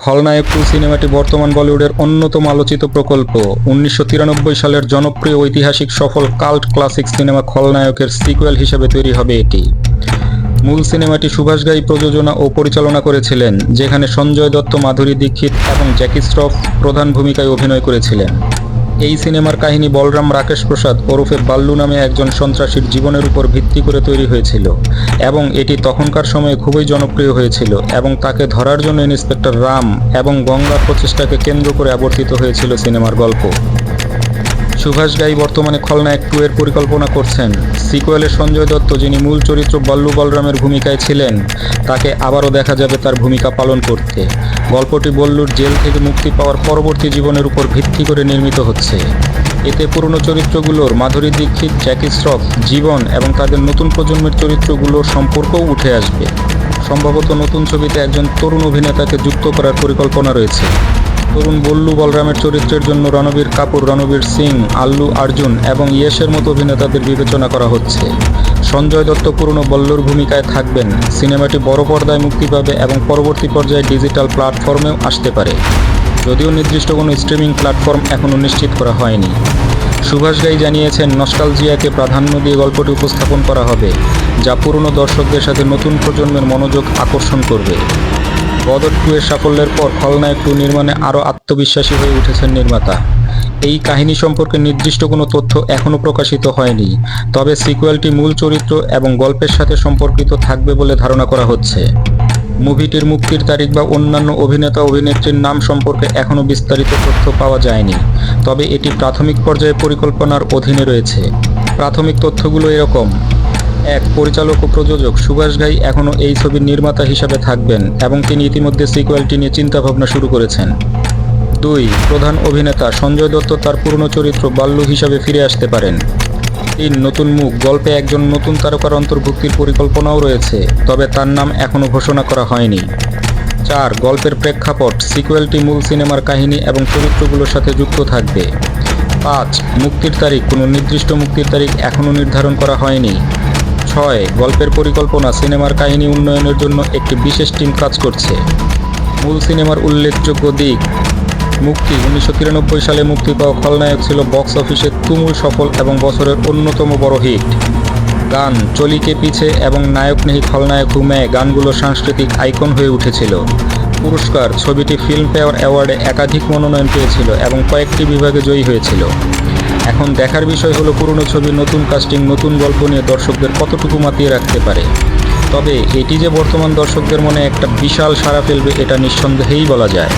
খলনায়ক 2 সিনেমাটি বর্তমান বলিউডের অন্যতম আলোচিত প্রকল্প। 1993 সালের জনপ্রিয় ঐতিহাসিক সফল কাল্ট ক্লাসিক সিনেমা খলনায়কের সিকুয়েল হিসেবে তৈরি হবে এটি। মূল সিনেমাটি সুভাষ ঘাই প্রযোজনা ও পরিচালনা করেছিলেন, যেখানে সঞ্জয় দত্ত, মাধুরী দীক্ষিত এবং জ্যাকি শ্রফ প্রধান ভূমিকায় অভিনয় করেছিলেন। এই সিনেমার কাহিনী বলরাম রাকেশ প্রসাদ ওরফে বাল্লু নামে একজন সন্ত্রাসীর জীবনের উপর ভিত্তি করে তৈরি হয়েছিল এবং এটি তখনকার সময়ে খুবই জনপ্রিয় হয়েছিল এবং তাকে ধরার জন্য ইন্সপেক্টর রাম এবং গঙ্গার প্রচেষ্টাকে কেন্দ্র করে আবর্তিত হয়েছিল সিনেমার গল্প। সুভাষ ঘাই বর্তমানে খলনায়ক 2 এর পরিকল্পনা করছেন। সিকুয়েলে সঞ্জয় দত্ত, যিনি মূল চরিত্র বাল্লু বলরামের ভূমিকায় ছিলেন, তাকে আবারও দেখা যাবে তার ভূমিকা পালন করতে। গল্পটি বল্লুর জেল থেকে মুক্তি পাওয়ার পরবর্তী জীবনের উপর ভিত্তি করে নির্মিত হচ্ছে। এতে পুরনো চরিত্রগুলোর মাধুরী দীক্ষিত, জ্যাকি শ্রফ জীবন এবং তাদের নতুন প্রজন্মের চরিত্রগুলোর সম্পর্কও উঠে আসবে। সম্ভবত নতুন ছবিতে একজন তরুণ অভিনেতাকে যুক্ত করার পরিকল্পনা রয়েছে। তরুণ বল্লু বলরামের চরিত্রের জন্য রণবীর কাপুর, রণবীর সিং, আল্লু অর্জুন এবং ইয়েশের মতো অভিনেতাদের বিবেচনা করা হচ্ছে। সঞ্জয় দত্ত পুরনো বল্লুর ভূমিকায় থাকবেন। সিনেমাটি বড় পর্দায় মুক্তি পাবে এবং পরবর্তী পর্যায়ে ডিজিটাল প্ল্যাটফর্মেও আসতে পারে, যদিও নির্দিষ্ট কোনো স্ট্রিমিং প্ল্যাটফর্ম এখনও নিশ্চিত করা হয়নি। সুভাষ ঘাই জানিয়েছেন, নস্টালজিয়াকে প্রাধান্য দিয়ে গল্পটি উপস্থাপন করা হবে, যা পুরনো দর্শকদের সাথে নতুন প্রজন্মের মনোযোগ আকর্ষণ করবে। গদর 2 এর সাফল্যের পর খলনায়ক 2 নির্মাণে আরও আত্মবিশ্বাসী হয়ে উঠেছেন নির্মাতা। এই কাহিনী সম্পর্কে নির্দিষ্ট কোনো তথ্য এখনও প্রকাশিত হয়নি, তবে সিকুয়েলটি মূল চরিত্র এবং গল্পের সাথে সম্পর্কিত থাকবে বলে ধারণা করা হচ্ছে। মুভিটির মুক্তির তারিখ বা অন্যান্য অভিনেতা অভিনেত্রীর নাম সম্পর্কে এখনও বিস্তারিত তথ্য পাওয়া যায়নি, তবে এটি প্রাথমিক পর্যায়ে পরিকল্পনার অধীনে রয়েছে। প্রাথমিক তথ্যগুলো এরকম: 1. পরিচালক ও প্রযোজক সুভাষ ঘাই এখনও এই ছবির নির্মাতা হিসাবে থাকবেন এবং তিনি ইতিমধ্যে সিকুয়েলটি নিয়ে চিন্তাভাবনা শুরু করেছেন। 2. প্রধান অভিনেতা সঞ্জয় দত্ত তার পুরনো চরিত্র বাল্লু হিসাবে ফিরে আসতে পারেন। 3. নতুন মুখ, গল্পে একজন নতুন তারকার অন্তর্ভুক্তির পরিকল্পনাও রয়েছে, তবে তার নাম এখনও ঘোষণা করা হয়নি। 4. গল্পের প্রেক্ষাপট, সিকুয়েলটি মূল সিনেমার কাহিনী এবং চরিত্রগুলোর সাথে যুক্ত থাকবে। 5. মুক্তির তারিখ, কোনো নির্দিষ্ট মুক্তির তারিখ এখনও নির্ধারণ করা হয়নি। 6. গল্পের পরিকল্পনা, সিনেমার কাহিনী উন্নয়নের জন্য একটি বিশেষ টিম কাজ করছে। মূল সিনেমার উল্লেখযোগ্য দিক: মুক্তি: 1993 সালে মুক্তি পাওয়া খলনায়ক ছিল বক্স অফিসে তুমুল সফল এবং বছরের অন্যতম বড় হিট। গান: চলি কে পিছে এবং নায়ক নেহি খলনায়ক হু मैं গানগুলো সাংস্কৃতিক আইকন হয়ে উঠেছিল। পুরস্কার: ছবিটি ফিল্মফেয়ার অ্যাওয়ার্ডে একাধিক মনোনয়ন পেয়েছিল এবং কয়েকটি বিভাগে জয়ী হয়েছিল। এখন দেখার বিষয় হলো পুরনো ছবির নতুন কাস্টিং নতুন গল্প নিয়ে দর্শকদের কতটুকু মাতিয়ে রাখতে পারে। তবে এটি যে বর্তমান দর্শকদের মনে একটা বিশাল সাড়া ফেলবে, এটা নিঃসন্দেহেই বলা যায়।